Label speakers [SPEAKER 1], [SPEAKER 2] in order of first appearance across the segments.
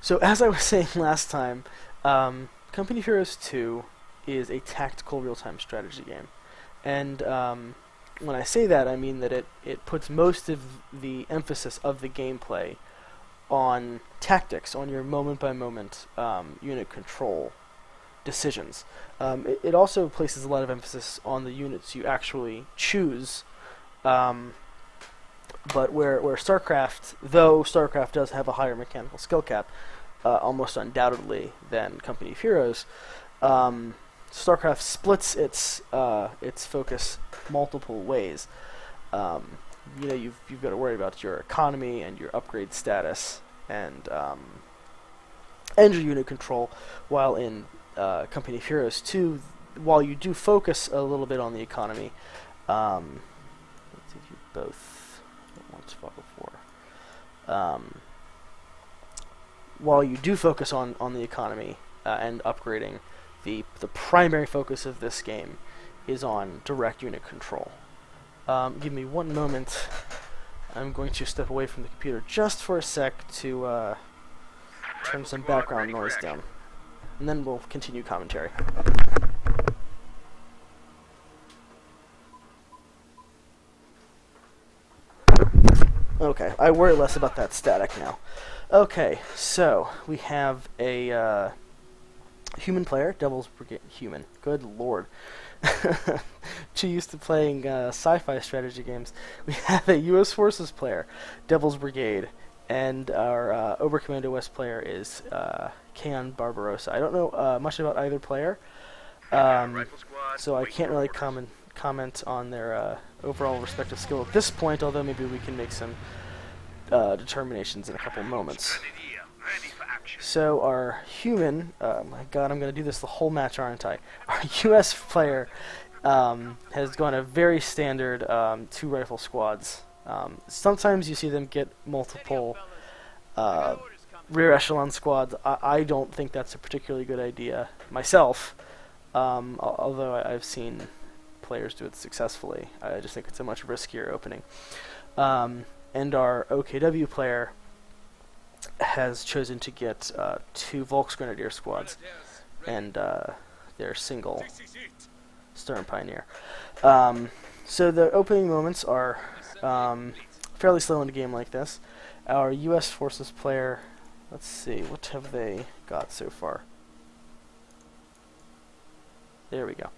[SPEAKER 1] So as I was saying last time, Company of Heroes 2 is a tactical real-time strategy game. And when I say that, I mean that it puts most of the emphasis of the gameplay on tactics, on your moment-by-moment unit control decisions. It also places a lot of emphasis on the units you actually choose, but where StarCraft, though StarCraft does have a higher mechanical skill cap, almost undoubtedly, than Company of Heroes, StarCraft splits its focus multiple ways. You've got to worry about your economy and your upgrade status and your unit control, while in Company of Heroes 2, while you do focus a little bit on the economy, let's see if you both want to follow for. While you do focus on the economy and upgrading, the primary focus of this game is on direct unit control. Give me one moment. I'm going to step away from the computer just for a sec to turn some background noise down, and then we'll continue commentary. Okay, I worry less about that static now. Okay, so we have a human player, Devil's Brigade. Human. Good lord. Too used to playing sci-fi strategy games. We have a U.S. Forces player, Devil's Brigade, and our Oberkommando West player is Kaon Barbarossa. I don't know much about either player, so I can't really comment on their overall respective skill at this point, although maybe we can make some determinations in a couple moments. So our human, my god, I'm going to do this the whole match, aren't I? Our U.S. player has gone a very standard 2 rifle squads. Sometimes you see them get multiple rear echelon squads. I don't think that's a particularly good idea myself, although I've seen players do it successfully. I just think it's a much riskier opening. And our OKW player has chosen to get 2 Volksgrenadier squads and their single Stern Pioneer. So the opening moments are fairly slow in a game like this. Our U.S. Forces player, let's see, what have they got so far? There we go.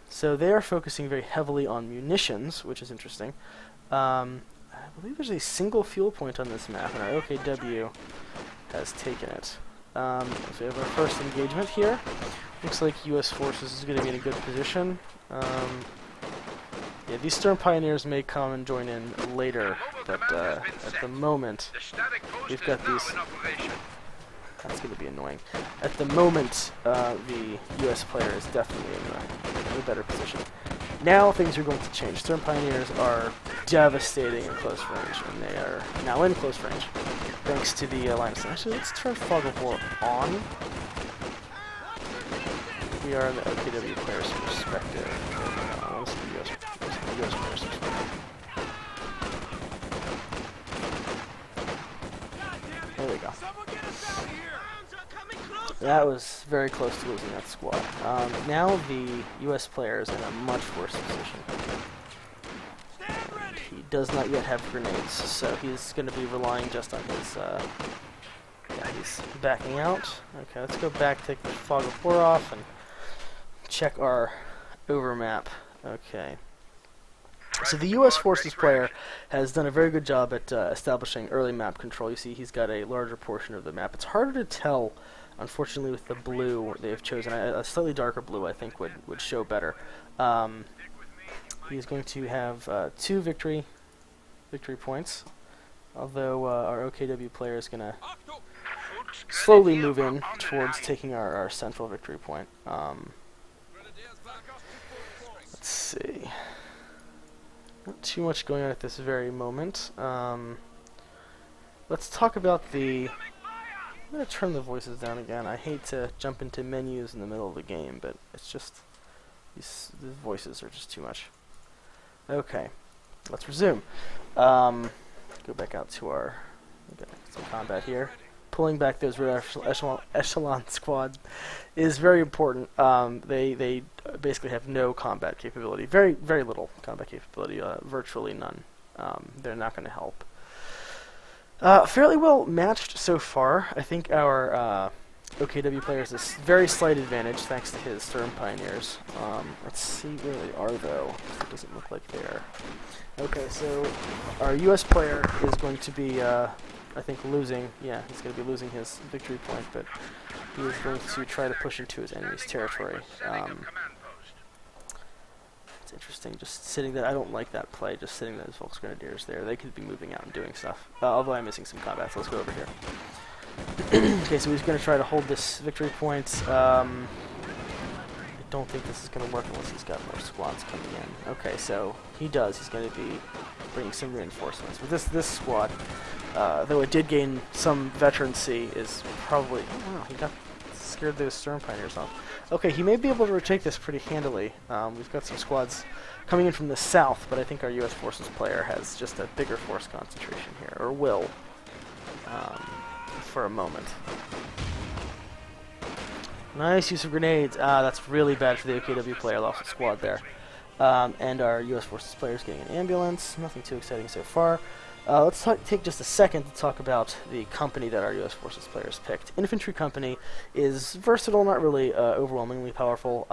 [SPEAKER 1] So they are focusing very heavily on munitions, which is interesting. I believe there's a single fuel point on this map, and our OKW has taken it. So we have our first engagement here. Looks like U.S. Forces is going to be in a good position. Yeah, these Stern Pioneers may come and join in later, but at the moment, we've got these... That's going to be annoying. At the moment, the U.S. player is definitely in a better position. Now things are going to change. Stern Pioneers are devastating in close range, and they are now in close range, thanks to the line of sight. Actually, let's turn Fog of War on. We are in the OKW player's perspective. Let's see the US player's perspective. There we go. That was very close to losing that squad. Now the U.S. player is in a much worse position. And he does not yet have grenades, so he's going to be relying just on his... yeah, he's backing out. Okay, let's go back, take the Fog of War off, and check our overmap. Okay. So the U.S. Forces player has done a very good job at establishing early map control. You see he's got a larger portion of the map. It's harder to tell, unfortunately, with the blue they've chosen. A slightly darker blue, I think, would show better. He's going to have 2 victory points, although our OKW player is going to slowly move in towards taking our central victory point. Let's see. Not too much going on at this very moment. Let's talk about the... I'm going to turn the voices down again. I hate to jump into menus in the middle of the game, but it's just... These voices are just too much. Okay. Let's resume. Go back out to our... We've got some combat here. pulling back those rear echelon squads is very important. They basically have no combat capability, very little combat capability, virtually none. They're not going to help. Fairly well matched so far. I think our OKW player has a very slight advantage thanks to his Sturm Pioneers. Let's see where they are though. It doesn't look like they are. Okay, so our US player is going to be, I think, losing. Yeah, he's going to be losing his victory point, but he is going to try to push into his enemy's territory. It's interesting, just sitting there. I don't like that play, just sitting those Volksgrenadiers there. They could be moving out and doing stuff. Although I'm missing some combat, so let's go over here. Okay, so he's going to try to hold this victory point. I don't think this is going to work unless he's got more squads coming in. Okay, so he does. He's going to be bringing some reinforcements. But this squad, though it did gain some veterancy, is probably... Oh, wow, he got scared those Sturm Pioneers off. Okay, he may be able to retake this pretty handily. We've got some squads coming in from the south, but I think our U.S. Forces player has just a bigger force concentration here, or will, for a moment. Nice use of grenades. That's really bad for the OKW player. Lost a squad there. And our U.S. Forces player is getting an ambulance. Nothing too exciting so far. Let's take just a second to talk about the company that our U.S. Forces players picked. Infantry Company is versatile, not really overwhelmingly powerful.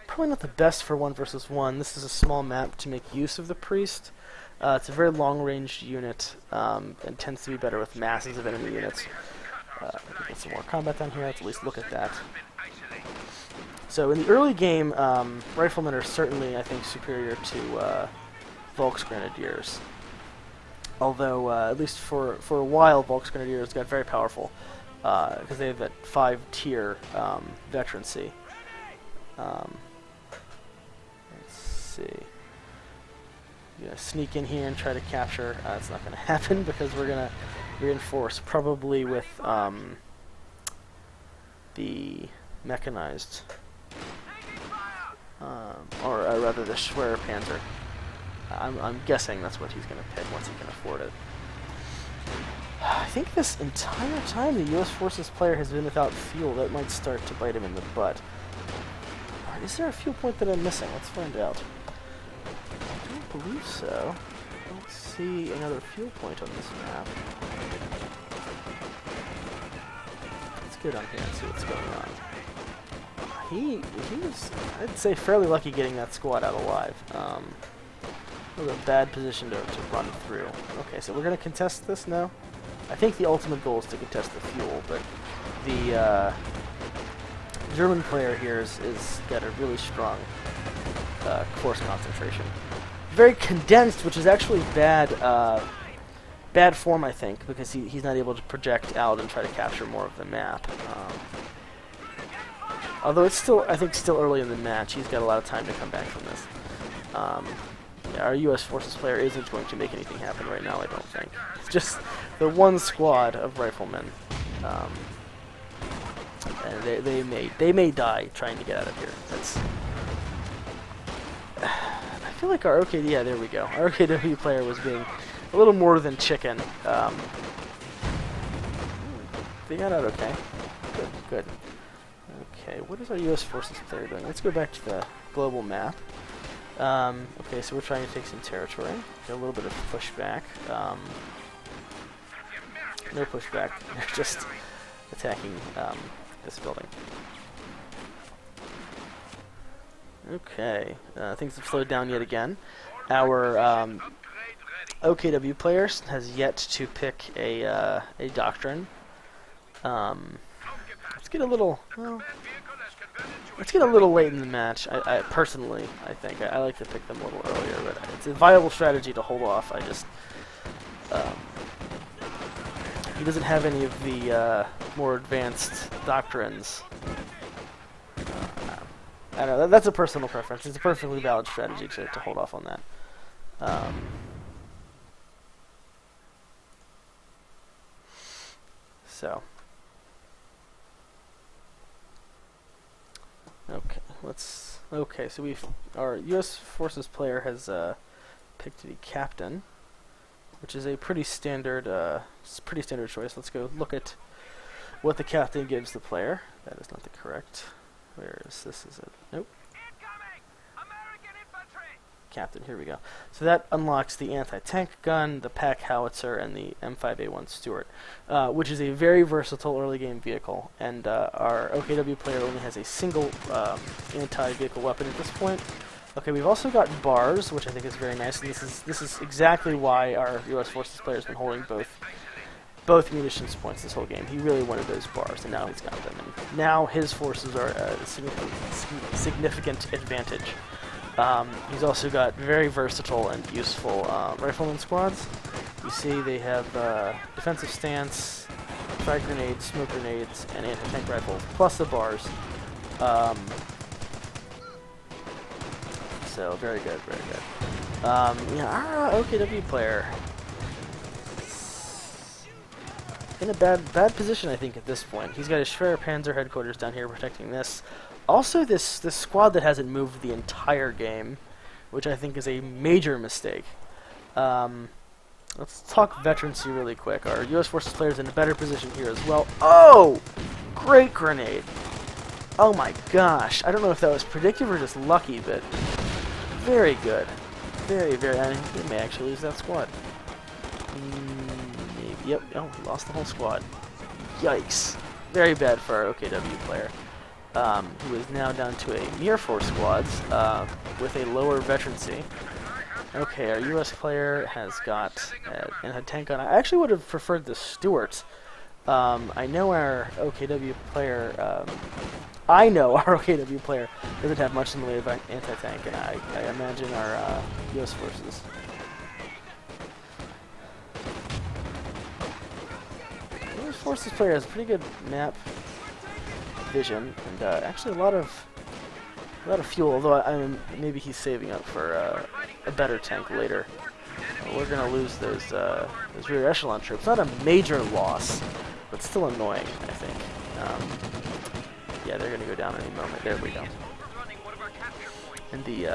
[SPEAKER 1] Probably not the best for 1 versus 1. This is a small map to make use of the Priest. It's a very long-ranged unit and tends to be better with masses of enemy units. Get some more combat down here. Let's at least look at that. So in the early game, riflemen are certainly, I think, superior to Volksgrenadiers. Although, at least for a while, Volksgrenadiers got very powerful because they have that 5-tier veterancy. Let's see. I'm going to sneak in here and try to capture. It's not going to happen because we're going to reinforce, probably with the mechanized, or rather the Schwerer Panzer. I'm guessing that's what he's going to pick once he can afford it. I think this entire time the U.S. Forces player has been without fuel. That might start to bite him in the butt. Right, is there a fuel point that I'm missing? Let's find out. I don't believe so. I don't see another fuel point on this map. Let's get on here and see what's going on. He was, I'd say, fairly lucky getting that squad out alive. It was a bad position to run through. Okay, so we're going to contest this now. I think the ultimate goal is to contest the fuel, but the German player here is got a really strong force concentration. Very condensed, which is actually bad form, I think, because he's not able to project out and try to capture more of the map. Although it's still, I think, still early in the match. He's got a lot of time to come back from this. Yeah, our U.S. Forces player isn't going to make anything happen right now, I don't think. It's just the one squad of riflemen. And they may die trying to get out of here. That's... I feel like our OKW, yeah, there we go. Our OKW player was being a little more than chicken. They got out okay. Good. Okay, what is our U.S. Forces player doing? Let's go back to the global map. Okay, so we're trying to take some territory. Get a little bit of pushback. No pushback. They're just attacking this building. Okay, things have slowed down yet again. Our OKW player has yet to pick a doctrine. Let's get a little... Well, let's get a little late in the match. I personally, I think I like to pick them a little earlier, but it's a viable strategy to hold off. I just he doesn't have any of the more advanced doctrines. I don't know. That's a personal preference. It's a perfectly valid strategy to hold off on that. So. Okay, so our U.S. Forces player has picked the captain. which is a pretty standard choice. Let's go look at what the captain gives the player. That is not the correct. Where is this? Is it? Nope. Captain, here we go. So that unlocks the anti-tank gun, the pack howitzer, and the M5A1 Stuart, which is a very versatile early game vehicle. And our OKW player only has a single anti-vehicle weapon at this point. Okay, we've also got bars, which I think is very nice. And this is exactly why our U.S. Forces player has been holding both munitions points this whole game. He really wanted those bars, and now he's got them. And now his forces are a significant advantage. He's also got very versatile and useful rifleman squads. You see they have defensive stance, frag grenades, smoke grenades, and anti-tank rifles, plus the bars. So very good, very good. Yeah, our OKW player in a bad position, I think, at this point. He's got his Schwer Panzer headquarters down here protecting this. Also, this squad that hasn't moved the entire game, which I think is a major mistake. Let's talk veterancy really quick. Our U.S. Forces player is in a better position here as well. Oh! Great grenade! Oh my gosh. I don't know if that was predictive or just lucky, but very good. Very, very... I mean, he may actually lose that squad. Maybe. Yep. Oh, he lost the whole squad. Yikes. Very bad for our OKW player. Who is now down to a mere 4 squads with a lower veterancy. Okay, our U.S. player has got a tank gun. I actually would have preferred the Stuart. I know our OKW player doesn't have much in the way of anti-tank, and I imagine our U.S. forces. The U.S. forces player has a pretty good map vision, and actually a lot of fuel, although maybe he's saving up for a better tank later. We're going to lose those rear echelon troops. Not a major loss, but still annoying, I think. Yeah, they're going to go down any moment. There we go. And the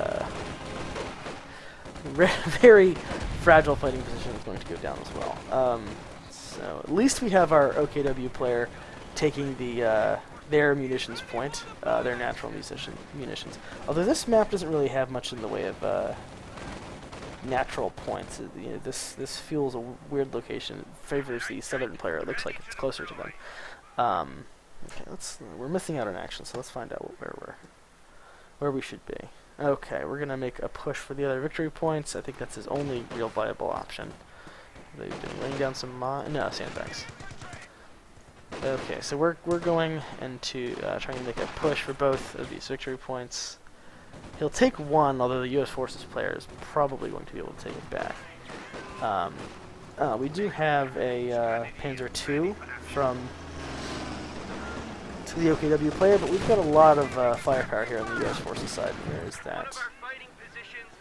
[SPEAKER 1] very fragile fighting position is going to go down as well. So at least we have our OKW player taking their munitions point, their natural munitions. Although this map doesn't really have much in the way of natural points. This fuel's a weird location. It favors the southern player. It looks like it's closer to them. Okay, we're missing out on action, so let's find out where we should be. Okay, we're gonna make a push for the other victory points. I think that's his only real viable option. They've been laying down some sandbags. Okay, so we're going into trying to make a push for both of these victory points. He'll take one, although the U.S. Forces player is probably going to be able to take it back. We do have a Panzer II to the OKW player, but we've got a lot of firepower here on the U.S. Forces side. Where is that?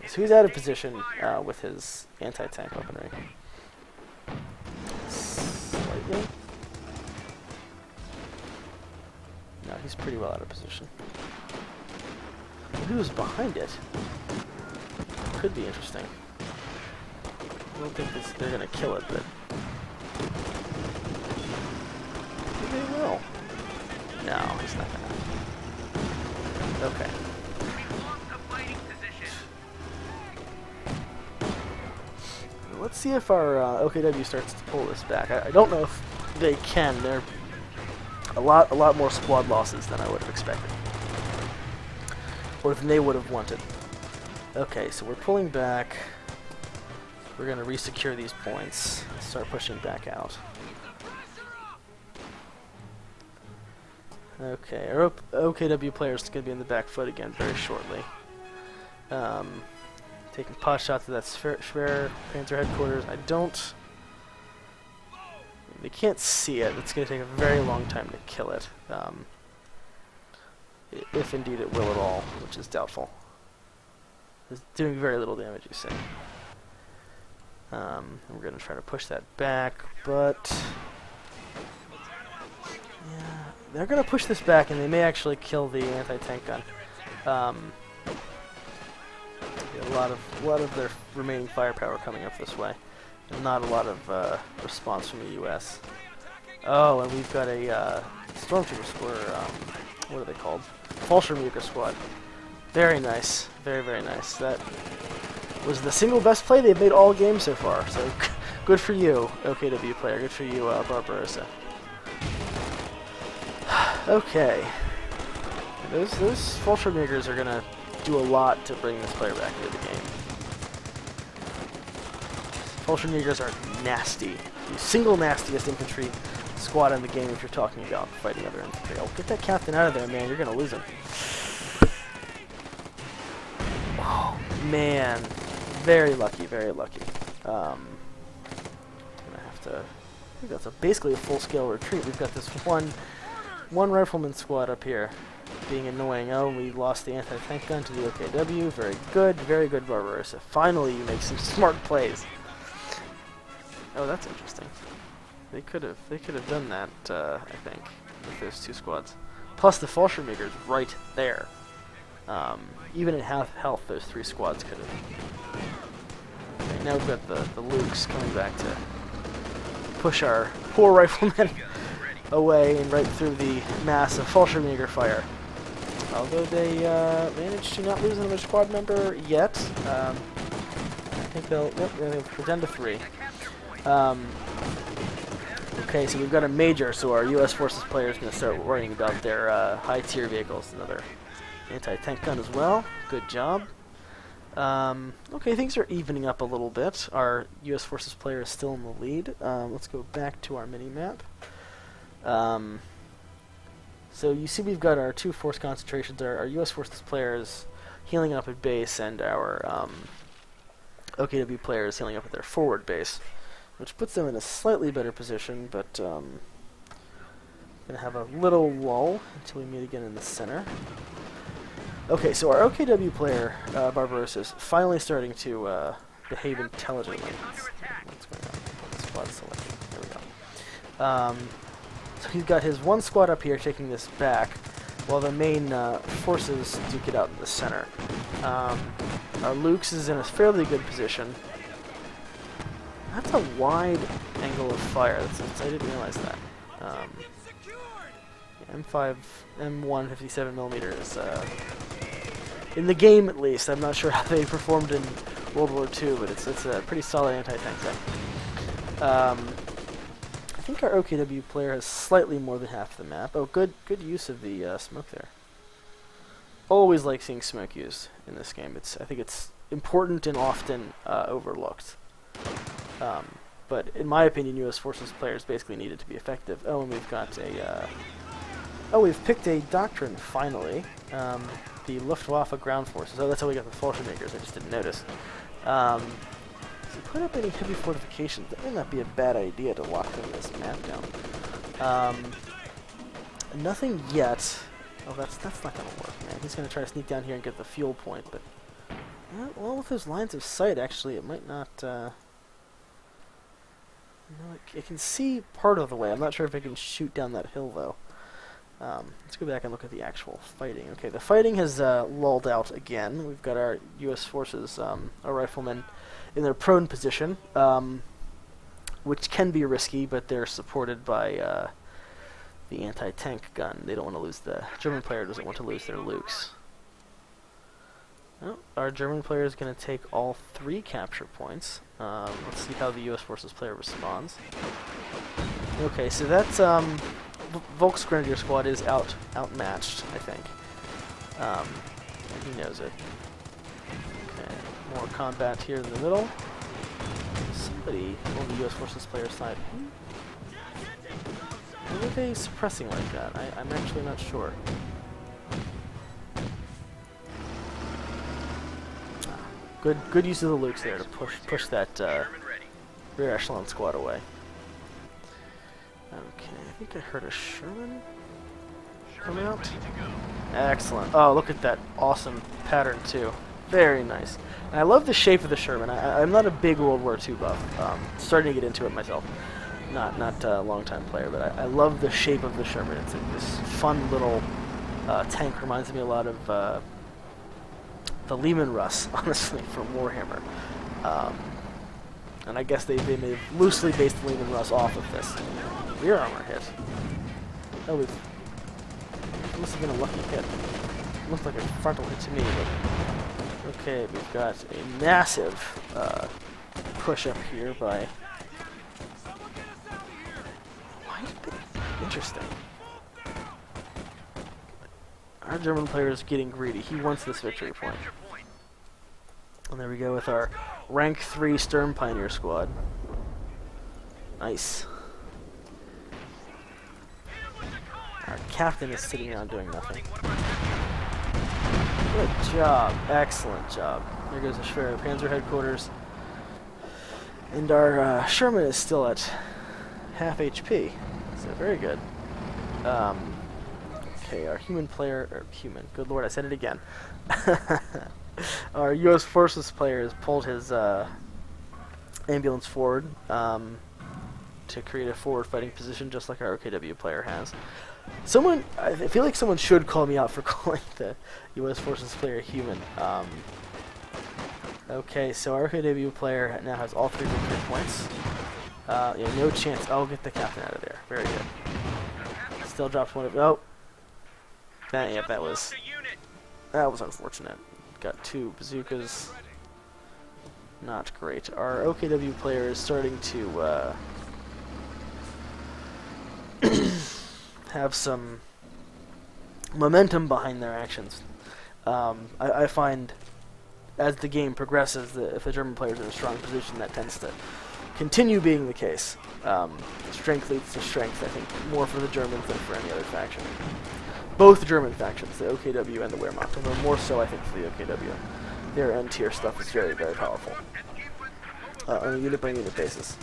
[SPEAKER 1] So he's out of position with his anti-tank weaponry. Slightly. No, he's pretty well out of position. Who's behind it? Could be interesting. I don't think they're gonna kill it, but maybe they will. No, he's not gonna. Okay. Let's see if our OKW starts to pull this back. I don't know if they can. They're a lot more squad losses than I would have expected, or than they would have wanted. Okay, so we're pulling back. We're gonna resecure these points. Start pushing back out. Okay, our OKW player is gonna be in the back foot again very shortly. Taking pot shots at that Schwer Panzer headquarters. They can't see it. It's going to take a very long time to kill it. If indeed it will at all, which is doubtful. It's doing very little damage, you see. We're going to try to push that back, but yeah, they're going to push this back, and they may actually kill the anti-tank gun. A lot of their remaining firepower coming up this way, Not a lot of response from the U.S. Oh, and we've got a Stormtrooper squad. What are they called? Fallschirmjäger squad. Very nice. Very, very nice. That was the single best play they've made all game so far. So good for you, OKW player. Good for you, Barbarossa. Okay. Those Fallschirmjägers are going to do a lot to bring this player back into the game. Fallschirmjägers are nasty. The single nastiest infantry squad in the game if you're talking about fighting other infantry. Oh, get that captain out of there, man. You're going to lose him. Oh, man. Very lucky, very lucky. Gonna have to... I think that's basically a full-scale retreat. We've got this one rifleman squad up here being annoying. Oh, we lost the anti-tank gun to the OKW. Very good, Barbarossa. Finally, you make some smart plays. Oh, that's interesting. They could have done that, I think, with those two squads. Plus, the Fallschirmjäger's right there. Even at half health, those three squads could have. Okay, now we've got the Lukes coming back to push our poor riflemen away and right through the mass of Fallschirmjäger fire. Although they managed to not lose another squad member yet. I think they'll down to 3. Okay, so we've got a major, so our U.S. Forces player is going to start worrying about their high-tier vehicles. Another anti-tank gun as well. Good job. Okay, things are evening up a little bit. Our U.S. Forces player is still in the lead. Let's go back to our mini-map. So you see we've got our 2 force concentrations. Our U.S. Forces player is healing up at base, and our OKW player is healing up at their forward base, which puts them in a slightly better position, but going to have a little lull until we meet again in the center. Okay, so our OKW player, Barbarossa, is finally starting to behave intelligently. What's going on? Squad selection. There we go. So he's got his one squad up here taking this back, while the main forces duke it out in the center. Our Lukes is in a fairly good position. That's a wide angle of fire. I didn't realize that. M5, M1 57mm is, in the game at least. I'm not sure how they performed in World War II, but it's a pretty solid anti-tank gun. I think our OKW player has slightly more than half the map. Oh, good use of the smoke there. Always like seeing smoke used in this game. I think it's important and often overlooked. But in my opinion, U.S. Forces players basically need it to be effective. Oh, and we've got a... we've picked a doctrine, finally. The Luftwaffe ground forces. Oh, that's how we got the Fallschirmjägers. I just didn't notice. If you put up any heavy fortifications, that may not be a bad idea to lock them in this map down. Nothing yet. Oh, that's not going to work, man. He's going to try to sneak down here and get the fuel point, but... well, with those lines of sight, actually, it might not... No, it can see part of the way. I'm not sure if it can shoot down that hill, though. Let's go back and look at the actual fighting. Okay, the fighting has lulled out again. We've got our U.S. forces, our riflemen, in their prone position, which can be risky, but they're supported by the anti-tank gun. They don't want to lose the German player doesn't want to lose their Lukes. Oh, our German player is going to take all 3 capture points. Let's see how the U.S. Forces player responds. Okay, so that's Volksgrenadier squad is outmatched, I think. He knows it. Okay, more combat here in the middle. Somebody on the U.S. Forces player side. Why are they suppressing like that? I'm actually not sure. Good use of the Lukes there to push that rear echelon squad away. Okay, I think I heard a Sherman coming out. Excellent. Oh, look at that awesome pattern too. Very nice. And I love the shape of the Sherman. I'm not a big World War II buff. Starting to get into it myself. Not a long-time player, but I love the shape of the Sherman. It's this fun little tank. Reminds me a lot of the Lehman Russ, honestly, from Warhammer. And I guess they may have loosely based Lehman Russ off of this. Rear armor hit. That was... It must have been a lucky hit. It looked like a frontal hit to me, but... Okay, we've got a massive push up here by... Interesting. Our German player is getting greedy. He wants this victory point. And there we go with our rank 3 Sturm Pioneer squad. Nice. Our captain is sitting around doing nothing. Good job. Excellent job. There goes the Schwerer Panzer headquarters. And our Sherman is still at half HP. So very good. Okay, our human player, or human, good lord, I said it again. Our U.S. Forces player has pulled his ambulance forward to create a forward fighting position, just like our OKW player has. Someone, I feel like someone should call me out for calling the U.S. Forces player human. Okay, so our OKW player now has all 3 victory points. Yeah, no chance. I'll get the captain out of there. Very good. Still drops one of... Oh! Yeah, that was unfortunate. Got 2 bazookas. Not great. Our OKW player is starting to have some momentum behind their actions. I find as the game progresses, if the German player is in a strong position, that tends to continue being the case. Strength leads to strength, I think, more for the Germans than for any other faction. Both German factions, the OKW and the Wehrmacht, although more so, I think, for the OKW. Their end-tier stuff is very, very powerful. On a unit-by-unit basis.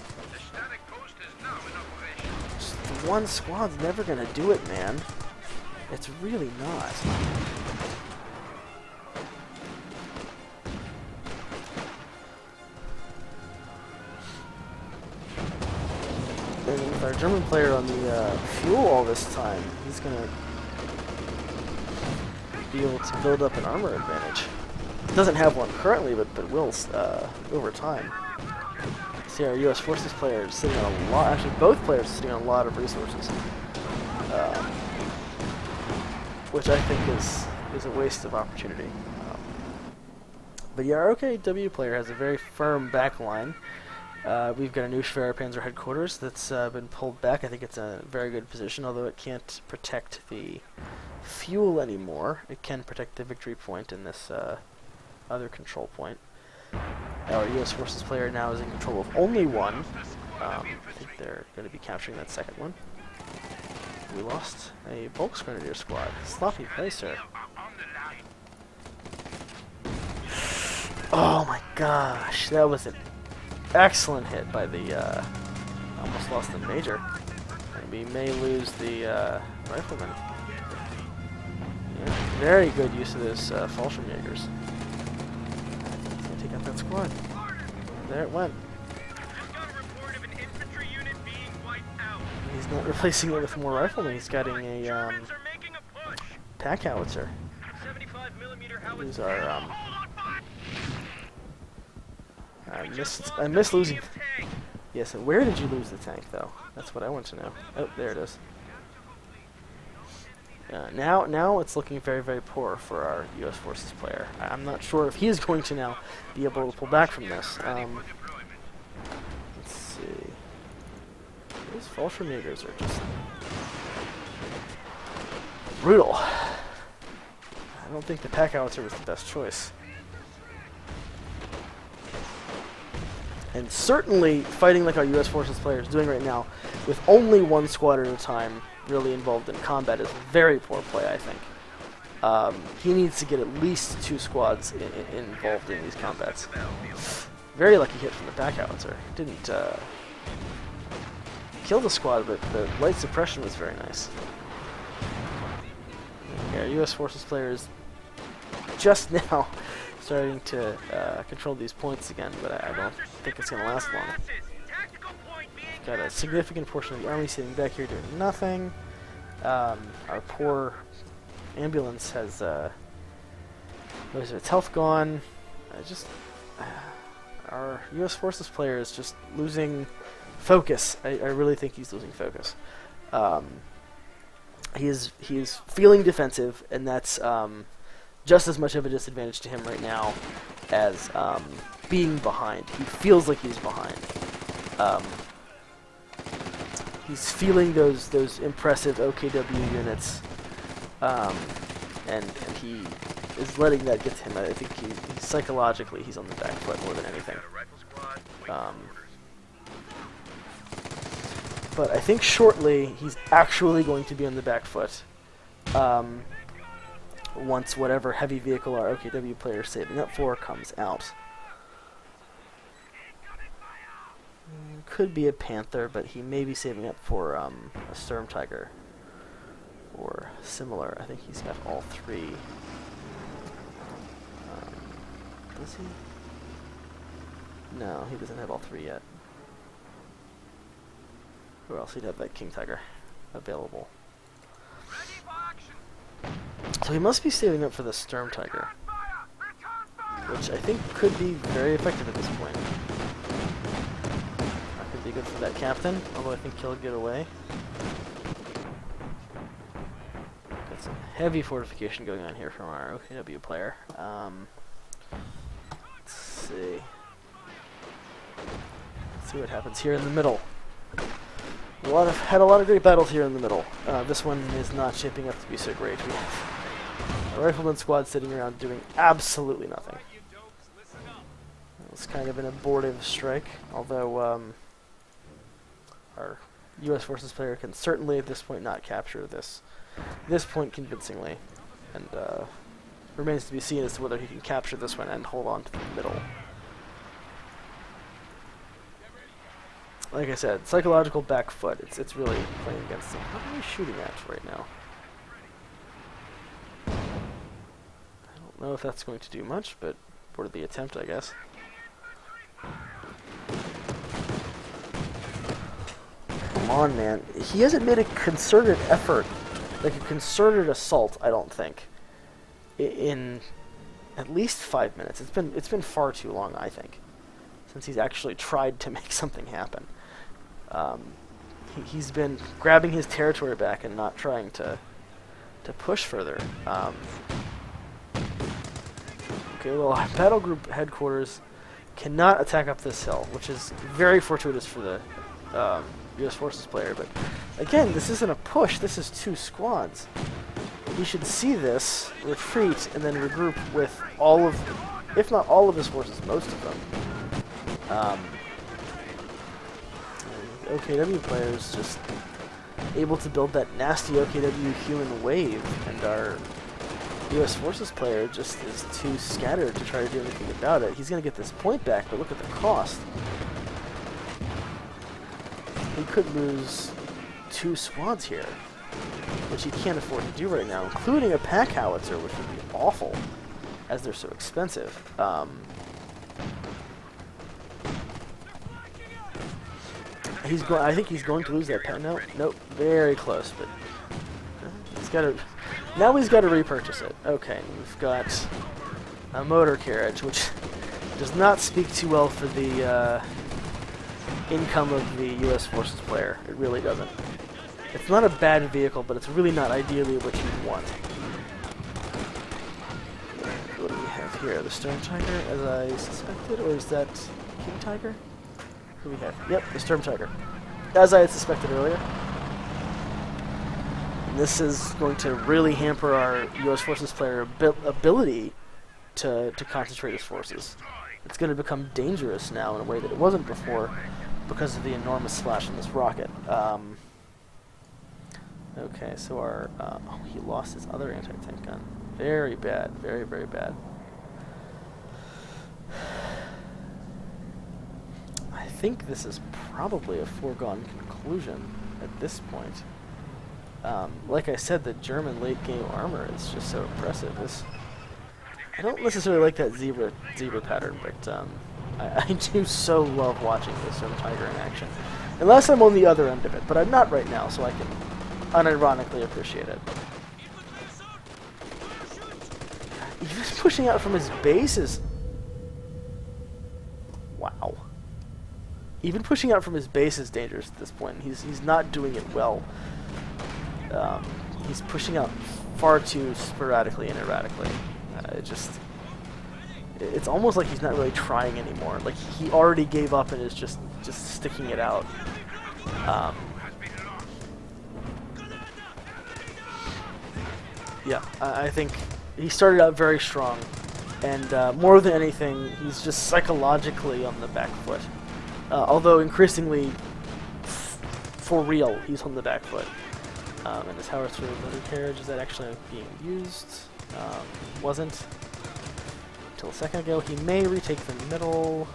[SPEAKER 1] Just one squad's never gonna do it, man. It's really not. And with our German player on the fuel all this time, he's gonna be able to build up an armor advantage. Doesn't have one currently, but will over time. See, our U.S. Forces player is sitting on a lot. Actually, both players are sitting on a lot of resources, which I think is a waste of opportunity. But yeah, our OKW player has a very firm back line. We've got a new Schwerer Panzer headquarters that's been pulled back. I think it's a very good position, although it can't protect the fuel anymore. It can protect the victory point in this other control point. Our U.S. Forces player now is in control of only one. I think they're going to be capturing that second one. We lost a Volksgrenadier squad. Sloppy play, sir. Oh my gosh, that was an excellent hit by the, almost lost the Major. And we may lose the Rifleman. Yeah, very good use of those Fallschirmjägers. He's gonna take out that squad. There it went. He's not replacing it with more Riflemen, he's getting a pack howitzer. These are I missed losing. Yes, and where did you lose the tank, though? That's what I want to know. Oh, there it is. Now it's looking very, very poor for our U.S. Forces player. I'm not sure if he is going to now be able to pull back from this. Let's see. These Fallschirmjägers are just brutal. I don't think the pack howitzer was the best choice. And certainly, fighting like our U.S. Forces player is doing right now, with only one squad at a time really involved in combat, is very poor play, I think. He needs to get at least 2 squads involved in these combats. Very lucky hit from the back howitzer. Didn't kill the squad, but the light suppression was very nice. Yeah, our U.S. Forces player is just now starting to control these points again, but I don't think it's going to last long. We've got a significant portion of the army sitting back here doing nothing. Our poor ambulance has most of its health gone. our U.S. Forces player is just losing focus. I really think he's losing focus. He is feeling defensive, and that's just as much of a disadvantage to him right now as being behind. He feels like he's behind. He's feeling those impressive OKW units, and he is letting that get to him. I think he psychologically he's on the back foot more than anything. But I think shortly he's actually going to be on the back foot once whatever heavy vehicle our OKW player is saving up for comes out. Could be a Panther, but he may be saving up for a Sturm Tiger or similar. I think he's got all three. Does he? No, he doesn't have all three yet. Or else he'd have that King Tiger available. So he must be saving up for the Sturm Tiger, which I think could be very effective at this point. That could be good for that captain, although I think he'll get away. Got some heavy fortification going on here from our OKW player. Let's see. Let's see what happens here in the middle. Had a lot of great battles here in the middle. This one is not shaping up to be so great. We have a rifleman squad sitting around doing absolutely nothing. It's kind of an abortive strike, although our U.S. Forces player can certainly at this point not capture this point convincingly, and remains to be seen as to whether he can capture this one and hold on to the middle. Like I said, psychological back foot. It's really playing against him. What are we shooting at right now? I don't know if that's going to do much, but for the attempt, I guess. Come on, man. He hasn't made a concerted effort, like a concerted assault, I don't think, in at least 5 minutes. It's been far too long, I think, since he's actually tried to make something happen. He's been grabbing his territory back and not trying to push further. Okay, well, our battle group headquarters cannot attack up this hill, which is very fortuitous for the U.S. Forces player. But again, this isn't a push. This is 2 squads. He should see this, retreat, and then regroup with all of, if not all of his forces, most of them. OKW players just able to build that nasty OKW human wave, and our U.S. Forces player just is too scattered to try to do anything about it. He's going to get this point back, but look at the cost. He could lose 2 squads here, which he can't afford to do right now, including a pack howitzer, which would be awful, as they're so expensive. I think he's going to lose that pack. Nope, very close, but he's got to. Now he's got to repurchase it. Okay, we've got a motor carriage, which does not speak too well for the income of the U.S. Forces player. It really doesn't. It's not a bad vehicle, but it's really not ideally what you want. What do we have here? The Sturm Tiger, as I suspected, or is that King Tiger? Who do we have? Yep, the Sturm Tiger, as I had suspected earlier. And this is going to really hamper our U.S. Forces player ability to concentrate his forces. It's going to become dangerous now in a way that it wasn't before because of the enormous splash in this rocket. Okay, so our oh, he lost his other anti-tank gun. Very bad, very, very bad. I think this is probably a foregone conclusion at this point. Like I said, the German late-game armor is just so impressive. I don't necessarily like that zebra pattern, but I do so love watching this Sturm Tiger in action. Unless I'm on the other end of it, but I'm not right now, so I can unironically appreciate it. He's pushing out from his bases. Wow. even pushing out from his base is dangerous at this point. He's not doing it well. He's pushing out far too sporadically and erratically. It's almost like he's not really trying anymore. Like he already gave up and is just sticking it out. Yeah, I think he started out very strong, and more than anything, he's just psychologically on the back foot. Although increasingly, for real, he's on the back foot. And his howitzer motor carriage, is that actually being used? Wasn't. Until a second ago. He may retake the middle.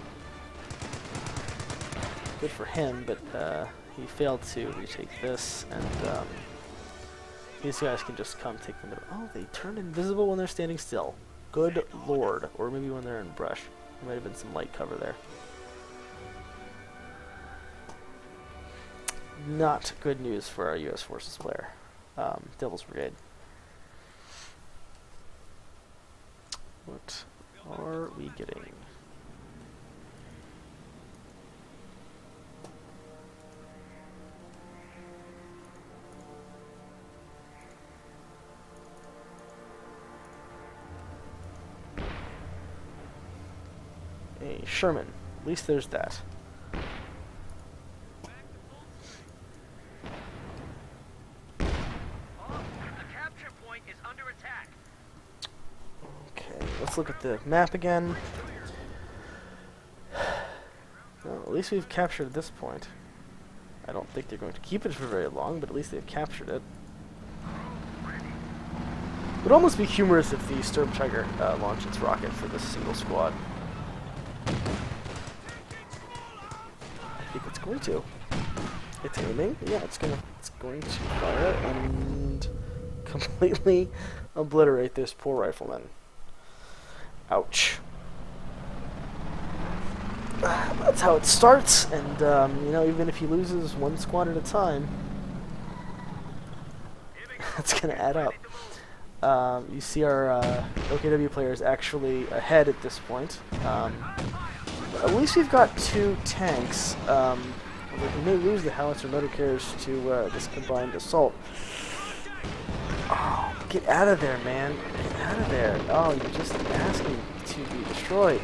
[SPEAKER 1] Good for him, but he failed to retake this, and these guys can just come take the middle. Oh, they turn invisible when they're standing still. Good lord. Or maybe when they're in brush. There might have been some light cover there. Not good news for our U.S. Forces player. Devil's Brigade. What are we getting? A Sherman. At least there's that. Let's look at the map again. Well, at least we've captured this point. I don't think they're going to keep it for very long, but at least they've captured it. It would almost be humorous if the Sturm Tiger launched its rocket for this single squad. I think it's going to. It's aiming. Yeah, it's going to fire and completely obliterate this poor rifleman. Ouch. That's how it starts, and you know, even if he loses one squad at a time, that's gonna add up. You see our OKW players actually ahead at this point. At least we've got 2 tanks. We may lose the howitzer motor carriage to this combined assault. Oh, get out of there, man. Get out of there. Oh, you're just asking to be destroyed.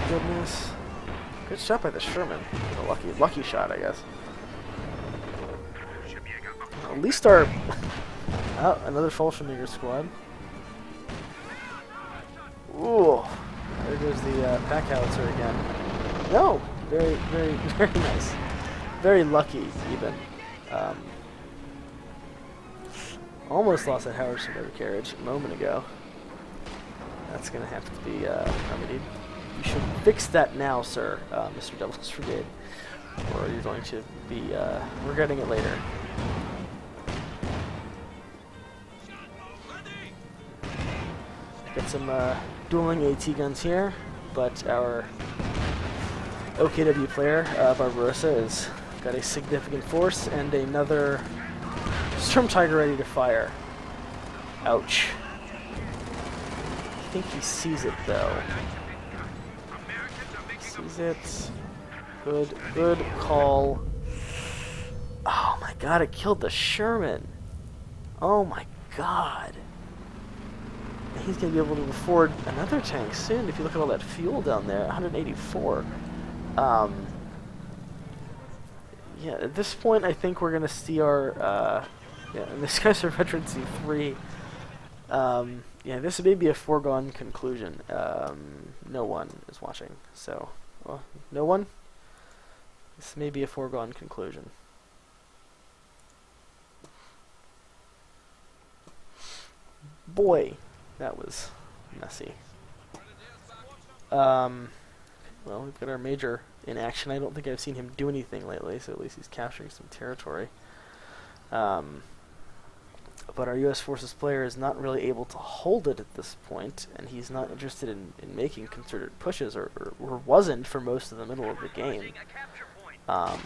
[SPEAKER 1] Goodness. Good shot by the Sherman. A lucky shot, I guess. At least our... oh, another Fallschirmjäger squad. Ooh. There goes the pack howitzer again. No! Very, very, very nice. Very lucky, even. Almost lost that howitzer motor carriage a moment ago. That's going to have to be remedied. You should fix that now, sir, Mr. Devil's Brigade, or you're going to be regretting it later. Got some dueling AT guns here, but our OKW player, Barbarossa, has got a significant force and another Sturm Tiger ready to fire. Ouch. I think he sees it, though. Sees it. Good call. Oh my god, it killed the Sherman. Oh my god. He's going to be able to afford another tank soon if you look at all that fuel down there. 184. Yeah, at this point I think we're going to see our... yeah, and this guy's a veteran C3. Yeah, this may be a foregone conclusion. No one is watching, so... well, no one? This may be a foregone conclusion. Boy, that was messy. Well, we've got our major in action. I don't think I've seen him do anything lately, so at least he's capturing some territory. But our U.S. Forces player is not really able to hold it at this point, and he's not interested in making concerted pushes, or wasn't for most of the middle of the game. Oh,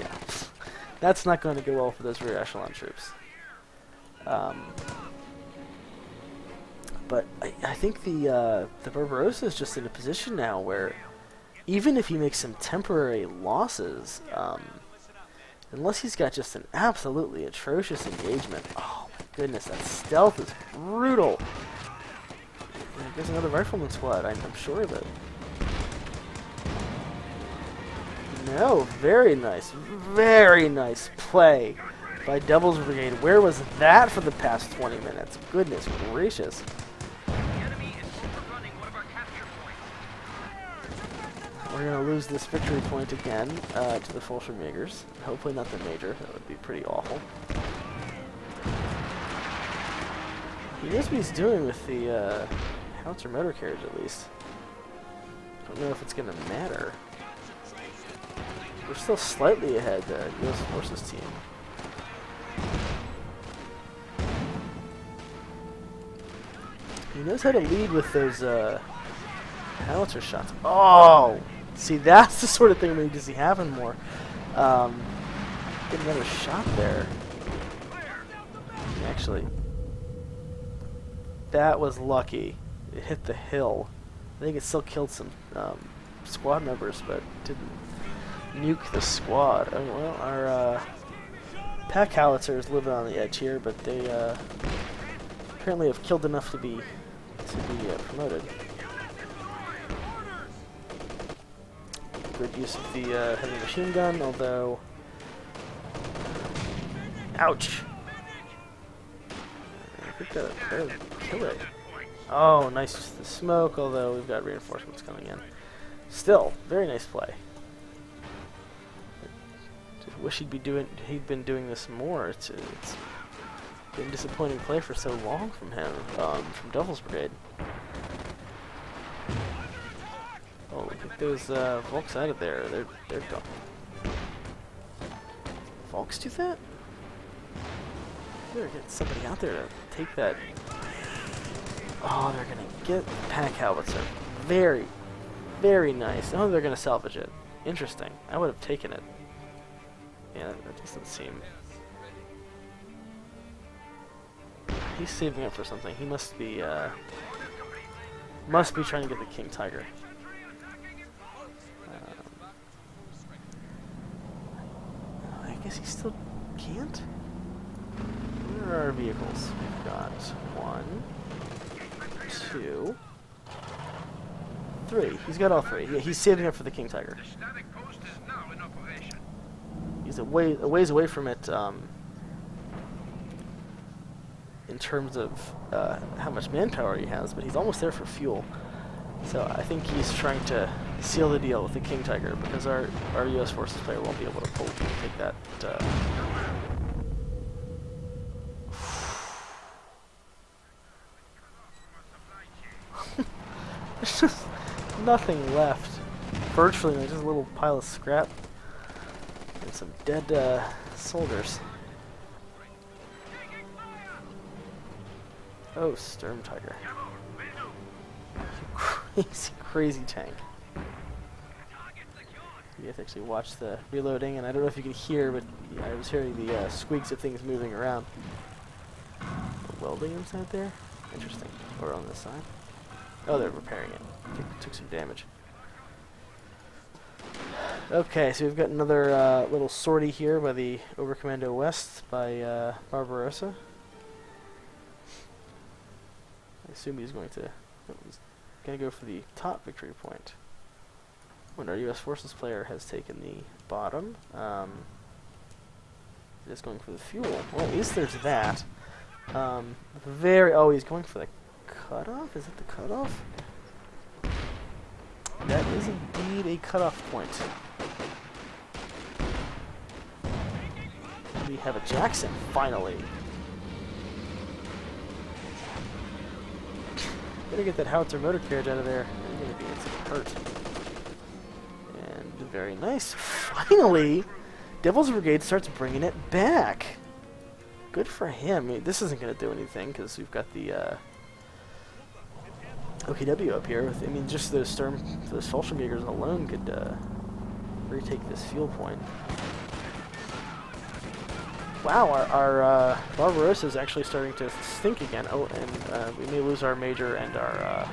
[SPEAKER 1] yeah. That's not going to go well for those rear echelon troops. But I think the Barbarossa is just in a position now where even if he makes some temporary losses, unless he's got just an absolutely atrocious engagement, oh my goodness, that stealth is brutal. There's another rifleman squad, I'm sure of it. No, very nice play by Devil's Brigade. Where was that for the past 20 minutes? Goodness gracious. We're going to lose this victory point again to the Fallschirmjägers. Hopefully not the Major. That would be pretty awful. He knows what he's doing with the howitzer motor carriage, at least. I don't know if it's going to matter. We're still slightly ahead, the U.S. Forces team. He knows how to lead with those howitzer shots. Oh! See, that's the sort of thing we need to see happen more. Get another shot there. Actually, that was lucky. It hit the hill. I think it still killed some squad members, but didn't nuke the squad. Oh, well, our pack howitzer is living on the edge here, but they apparently have killed enough to be promoted. Good use of the heavy machine gun, although... Ouch! I think that'll kill it. Oh, nice use of the smoke, although we've got reinforcements coming in. Still, very nice play. Just wish he'd been doing this more. It's been disappointing play for so long from him, from Devil's Brigade. Oh, look at those Volks out of there. They're gone. Volks do that? Better get somebody out there to take that. Oh, they're gonna get the pack howitzer. Very, very nice. Oh, they're gonna salvage it. Interesting. I would have taken it. Yeah, that doesn't seem. He's saving up for something. He must be trying to get the King Tiger. I guess he still can't. Where are our vehicles? We've got 1, 2, 3. He's got all 3. Yeah, he's saving up for the King Tiger. He's a ways away from it in terms of how much manpower he has, but he's almost there for fuel. So I think he's trying to seal the deal with the King Tiger, because our U.S. Forces player won't be able to take that. There's just nothing left. Virtually, there's just a little pile of scrap and some dead soldiers. Oh, Sturm Tiger. Crazy, crazy tank. You have to actually watch the reloading, and I don't know if you can hear, but I was hearing the squeaks of things moving around. Welding inside there? Interesting. Or on this side? Oh, they're repairing it. Took some damage. Okay, so we've got another little sortie here by the Oberkommando West by Barbarossa. I assume he's going to go for the top victory point. When our U.S. Forces player has taken the bottom, he's going for the fuel. Well, at least there's that. Oh, he's going for the cutoff? Is it the cutoff? That is indeed a cutoff point. We have a Jackson, finally. Better get that howitzer motor carriage out of there. They're going to be in some hurt. And very nice. Finally, Devil's Brigade starts bringing it back. Good for him. I mean, this isn't going to do anything because we've got the OKW up here. I mean, just those Fallschirmjägers alone could retake this fuel point. Wow, our Barbarossa is actually starting to stink again. Oh, and we may lose our major and our,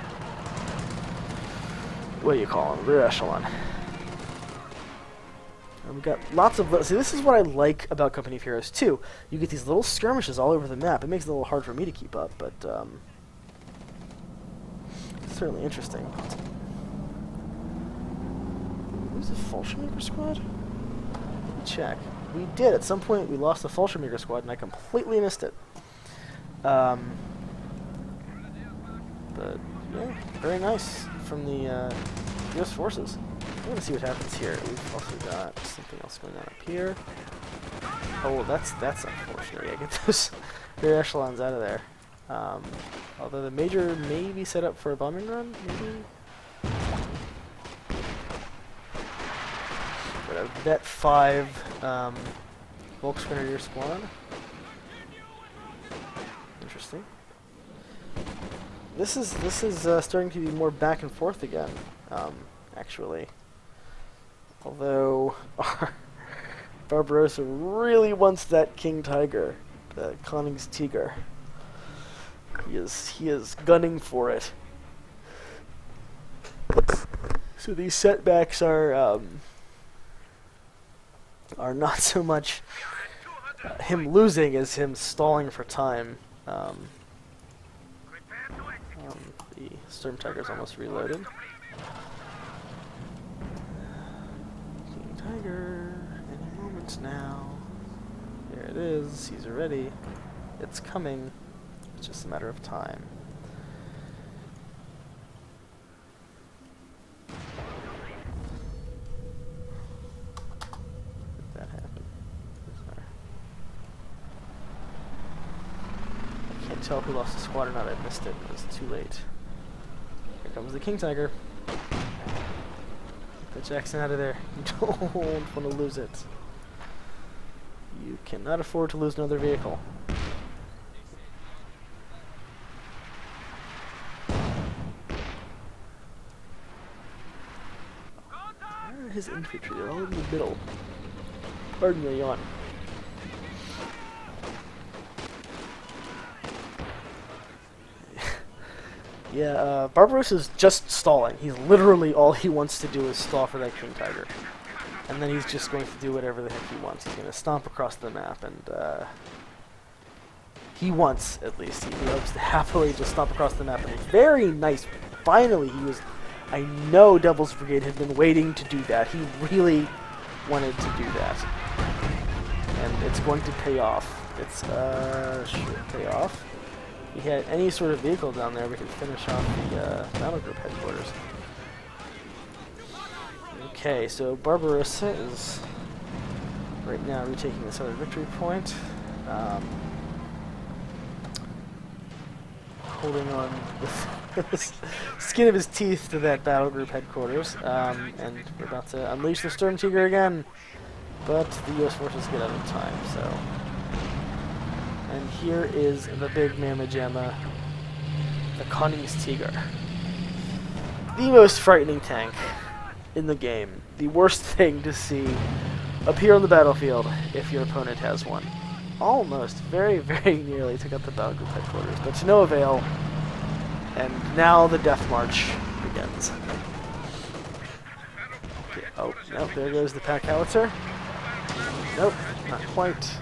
[SPEAKER 1] what do you call them, rear echelon. We've got lots of... See, this is what I like about Company of Heroes 2. You get these little skirmishes all over the map. It makes it a little hard for me to keep up, but it's certainly interesting. Who's the Fallschirmjäger squad? Let me check. We did. At some point, we lost the Fallschirmjäger squad, and I completely missed it. But, yeah, very nice from the U.S. forces. I'm gonna see what happens here. We've also got something else going on up here. Oh, that's unfortunate. Yeah, get those rear echelons out of there. Although the major may be set up for a bombing run, maybe. But a Vet 5 Volksgrenadier squad. Interesting. This is starting to be more back and forth again. Actually. Although our Barbarossa really wants that King Tiger, the Koningstiger. He is gunning for it. So these setbacks are not so much him losing as him stalling for time. The Storm Tiger's almost reloaded. Tiger, any moment now. Here it is, he's ready. It's coming. It's just a matter of time. Did that happen? Sorry. I can't tell who lost the squad or not. I missed it. It was too late. Here comes the King Tiger. Get Jackson out of there. You don't want to lose it. You cannot afford to lose another vehicle. Where are his infantry? They're all in the middle. Pardon the yawn. Yeah, Barbarossa's just stalling. He's literally all he wants to do is stall for that King Tiger. And then he's just going to do whatever the heck he wants. He's going to stomp across the map, and he wants, at least, he loves to happily just stomp across the map. And it's very nice. Finally, he was... I know Devil's Brigade had been waiting to do that. He really wanted to do that. And it's going to pay off. It's, should pay off. If he had any sort of vehicle down there, we could finish off the battle group headquarters. Okay, so Barbarossa is right now retaking this other victory point. Holding on with the skin of his teeth to that battle group headquarters. And we're about to unleash the Storm Tiger again. But the U.S. forces get out of time, so... And here is the big mamma jamma, the Koningstiger. The most frightening tank in the game. The worst thing to see appear on the battlefield if your opponent has one. Almost, very, very nearly took out the battle group headquarters, but to no avail. And now the death march begins. Okay, oh, nope, there goes the pack howitzer. Nope, not quite.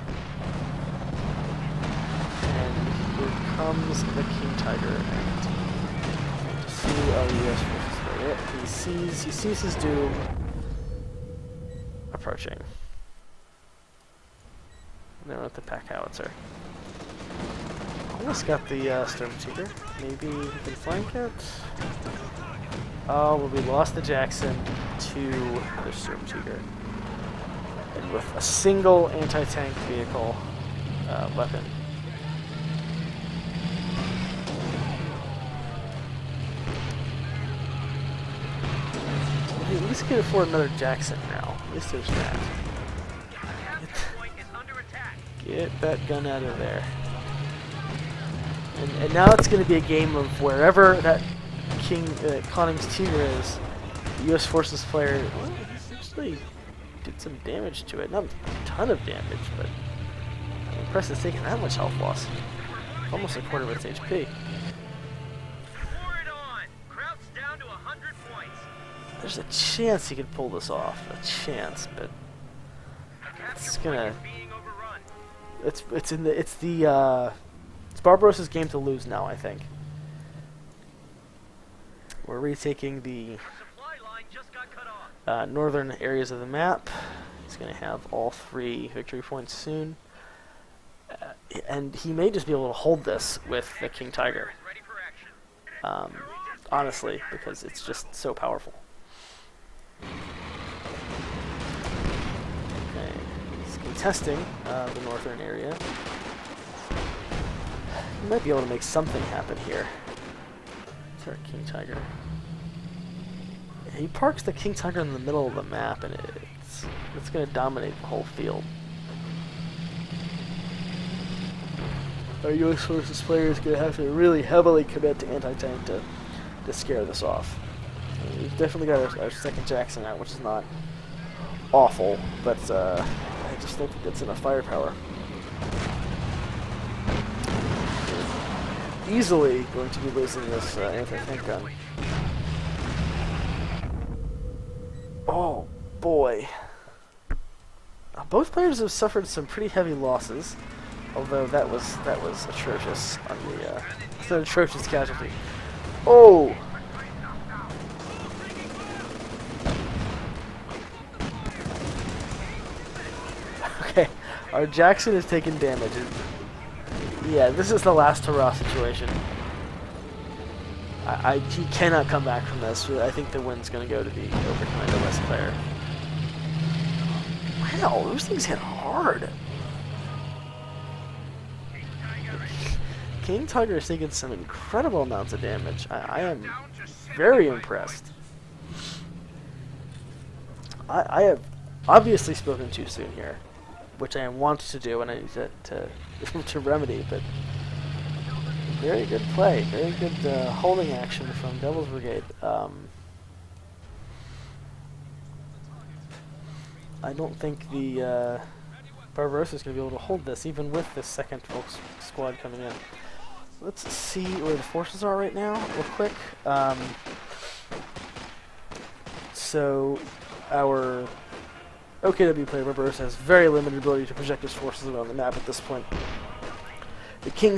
[SPEAKER 1] Here comes the King Tiger, and to see our U.S. forces. He sees his doom approaching. And then with the pack howitzer. Almost got the Storm Tiger. Maybe he can flank it. Oh, well, we lost the Jackson to the Storm Tiger. And with a single anti-tank vehicle weapon. At least we can afford another Jackson now. At least there's that. Get that gun out of there. And now it's going to be a game of wherever that Koningstiger is, the U.S. Forces player, well, he actually did some damage to it. Not a ton of damage, but impressed it's taking that much health loss. Almost a quarter of its HP. There's a chance he could pull this off. A chance, but it's gonna. It's Barbarossa's game to lose now, I think. We're retaking the northern areas of the map. He's going to have all 3 victory points soon. And he may just be able to hold this with the King Tiger. Honestly, because it's just so powerful. Okay, he's contesting the northern area. He might be able to make something happen here. It's our King Tiger. He parks the King Tiger in the middle of the map, and it's going to dominate the whole field. Our US Forces player is going to have to really heavily commit to anti-tank to scare this off. We've definitely got our second Jackson out, which is not awful, but I just don't think it's enough firepower. We're easily going to be losing this anti-tank gun. Oh boy. Both players have suffered some pretty heavy losses, although that was atrocious on the it's an atrocious casualty. Oh. Okay, our Jackson has taken damage. Yeah, this is the last hurrah situation. He cannot come back from this. I think the win's going to go to the Overcommando West player. Wow, those things hit hard. King Tiger has taken some incredible amounts of damage. I am very impressed. I have obviously spoken too soon here, which I want to do and I use it to remedy, but very good play, very good holding action from Devil's Brigade. I don't think the Barbarossa is going to be able to hold this, even with this second Volks squad coming in. Let's see where the forces are right now, real quick. So, our OKW player Barbarossa has very limited ability to project his forces around the map at this point. The King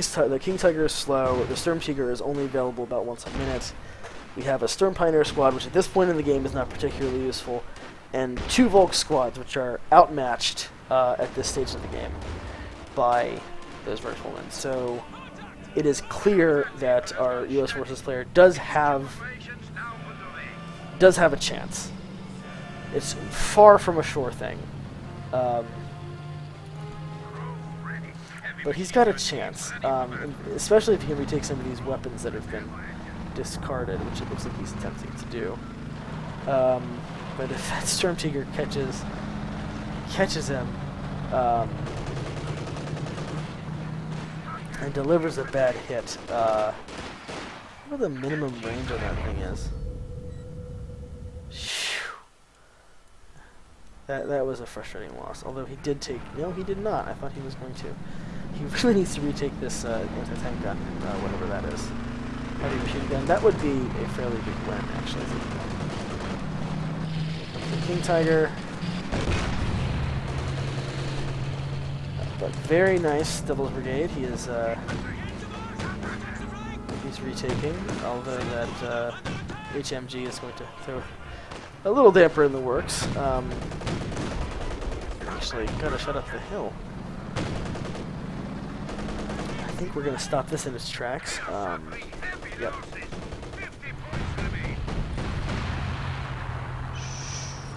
[SPEAKER 1] Tiger is slow. The Sturm Tiger is only available about once a minute. We have a Sturm Pioneer squad, which at this point in the game is not particularly useful, and 2 Volk squads, which are outmatched at this stage of the game by those riflemen. So it is clear that our U.S. Forces player does have a chance. It's far from a sure thing. But he's got a chance, especially if he can retake some of these weapons that have been discarded, which it looks like he's attempting to do. But if that Sturm Tiger catches him and delivers a bad hit, what the minimum range on that thing is? That was a frustrating loss. Although he did take... No, he did not. I thought he was going to. He really needs to retake this anti-tank gun, whatever that is. Heavy machine gun. That would be a fairly big win, actually. The King Tiger. But very nice Devil's Brigade. He is... he's retaking, although that HMG is going to throw a little damper in the works. Actually, gotta shut up the hill. I think we're gonna stop this in its tracks. Yep.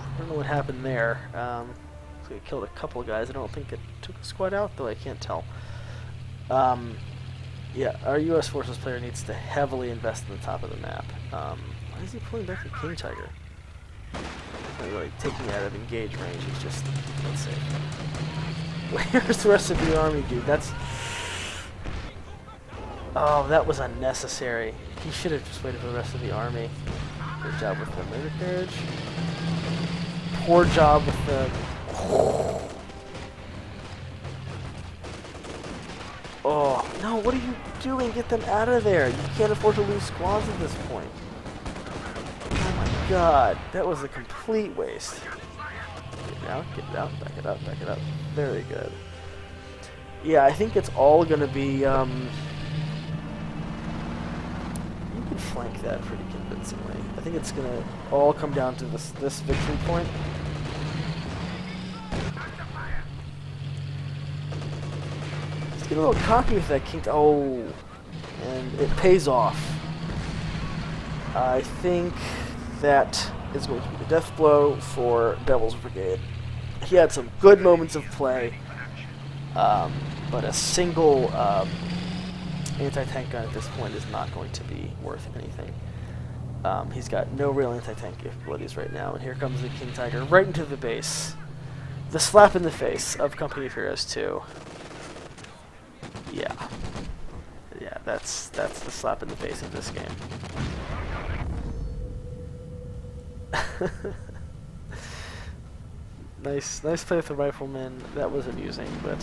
[SPEAKER 1] I don't know what happened there. So it killed a couple of guys. I don't think it took a squad out, though I can't tell. Yeah, our U.S. Forces player needs to heavily invest in the top of the map. Why is he pulling back the King Tiger? Not really taking it out of engage range. He's just unsafe. Where's the rest of the army, dude? That's... Oh, that was unnecessary. He should have just waited for the rest of the army. Good job with the motor carriage. Poor job with the... Oh, no, what are you doing? Get them out of there. You can't afford to lose squads at this point. Oh my god, that was a complete waste. Get it out, back it up, back it up. Very good. Yeah, I think it's all gonna be, you can flank that pretty convincingly. I think it's gonna all come down to this victory point. Just get a little cocky with that king. Oh, and it pays off. I think that is going to be the death blow for Devil's Brigade. He had some good moments of play, but a single anti-tank gun at this point is not going to be worth anything. He's got no real anti-tank capabilities right now, and here comes the King Tiger right into the base. The slap in the face of Company of Heroes 2. Yeah. Yeah, that's the slap in the face of this game. Nice play with the rifleman. That was amusing, but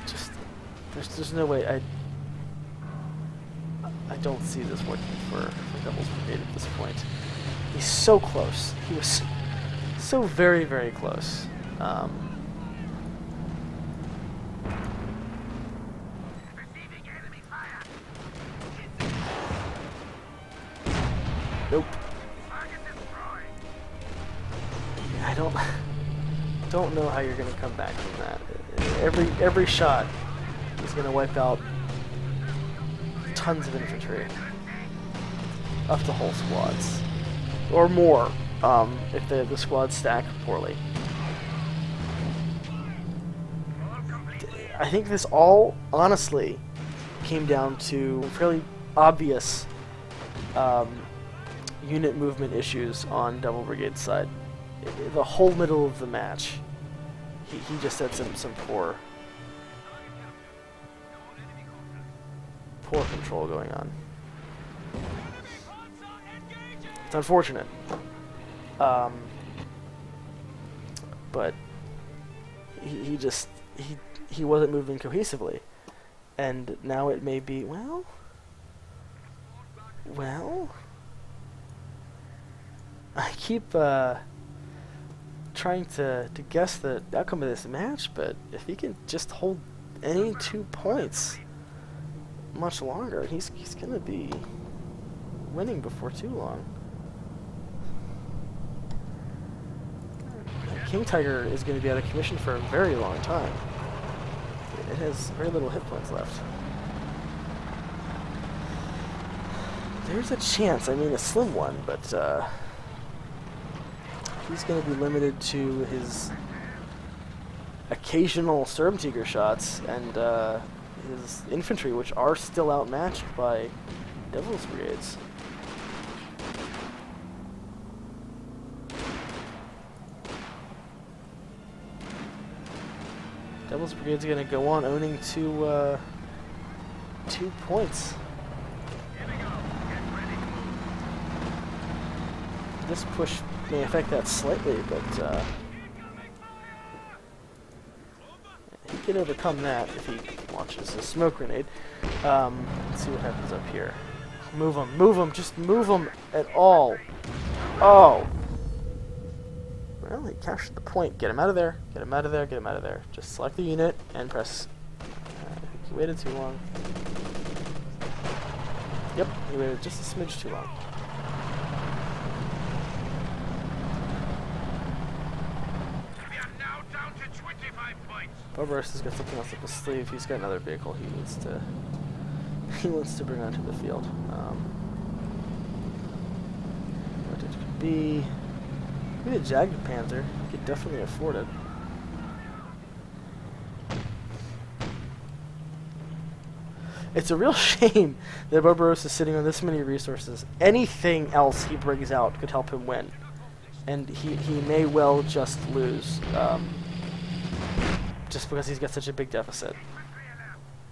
[SPEAKER 1] just there's no way I don't see this working for Devil's Brigade at this point. He's so close. He was so very, very close. Nope. I don't know how you're gonna come back from that. Every shot is gonna wipe out tons of infantry, up to whole squads, or more, if the squads stack poorly. I think this all honestly came down to fairly obvious unit movement issues on Devil Brigade's side. The whole middle of the match, he just had some poor control going on. It's unfortunate, but he wasn't moving cohesively, and now it may be well. I keep trying to guess the outcome of this match, but if he can just hold any 2 points much longer, he's gonna be winning before too long. King Tiger is going to be out of commission for a very long time. It has very little hit points left. There's a chance, I mean a slim one, but he's going to be limited to his occasional Sturmtiger shots and his infantry, which are still outmatched by Devil's Brigades. Devil's Brigade's going to go on owning 2 points. This push may affect that slightly, but he can overcome that if he launches a smoke grenade. Let's see what happens up here. Move him, just move him at all. Oh! Well, he captured the point. Get him out of there, get him out of there, get him out of there. Just select the unit and press. He waited too long. Yep, he waited just a smidge too long. Barbarossa's got something else up his sleeve. He's got another vehicle he wants to bring onto the field. What it could be? Maybe a Jagdpanzer. He could definitely afford it. It's a real shame that Barbarossa is sitting on this many resources. Anything else he brings out could help him win, and he may well just lose. Just because he's got such a big deficit.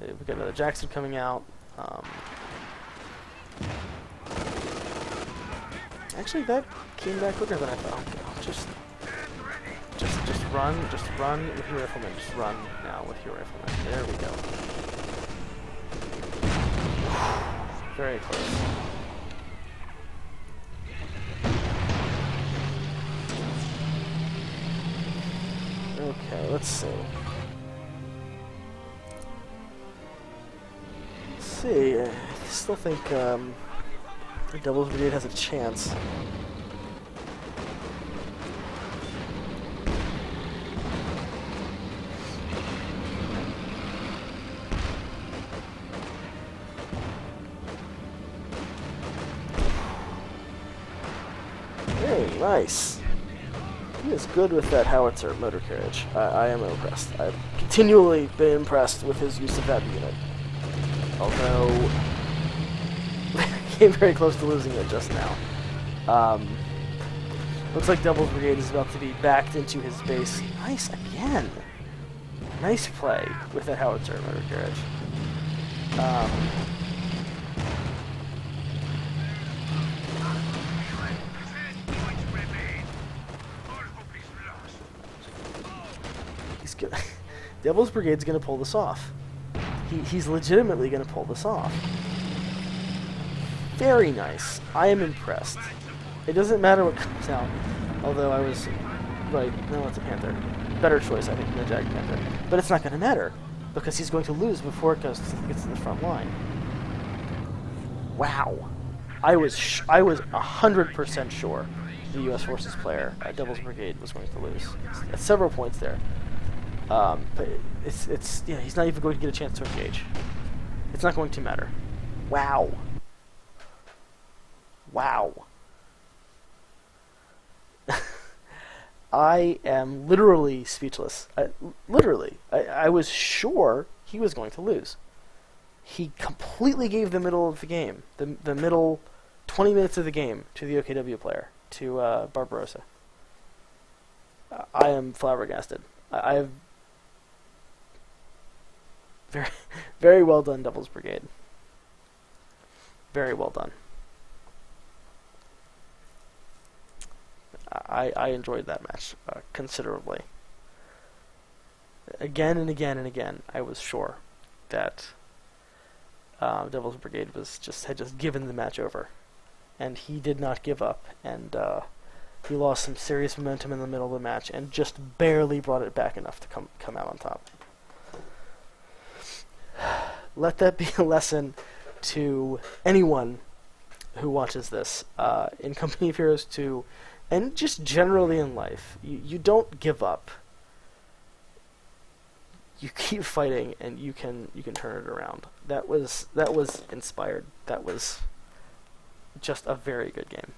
[SPEAKER 1] We've got another Jackson coming out. Actually, that came back quicker than I thought. Just Just run with your rifleman. Just run now with your rifleman. There we go. Very close. Okay, let's see. I still think the Devil's Brigade has a chance. Very nice. He is good with that howitzer motor carriage. I am impressed. I've continually been impressed with his use of that unit. Although, came very close to losing it just now. Looks like Devil's Brigade is about to be backed into his base. Nice again. Nice play with that howitzer motor carriage. He's good. Devil's Brigade's gonna pull this off. He's legitimately going to pull this off. Very nice. I am impressed. It doesn't matter what comes out. Although I was right. No, it's a Panther. Better choice, I think, than the Jag Panther. But it's not going to matter, because he's going to lose before it gets to the front line. Wow. I was 100% sure the U.S. Forces player at Devil's Brigade was going to lose. At several points there. But yeah, he's not even going to get a chance to engage. It's not going to matter. Wow. Wow. I am literally speechless. I was sure he was going to lose. He completely gave the middle of the game, the middle 20 minutes of the game, to the OKW player, to Barbarossa. I am flabbergasted. I have very, very well done, Devil's Brigade. Very well done. I enjoyed that match considerably. Again and again and again, I was sure that Devil's Brigade had just given the match over, and he did not give up, and he lost some serious momentum in the middle of the match, and just barely brought it back enough to come out on top. Let that be a lesson to anyone who watches this in Company of Heroes 2, and just generally in life. You don't give up. You keep fighting, and you can turn it around. That was inspired. That was just a very good game.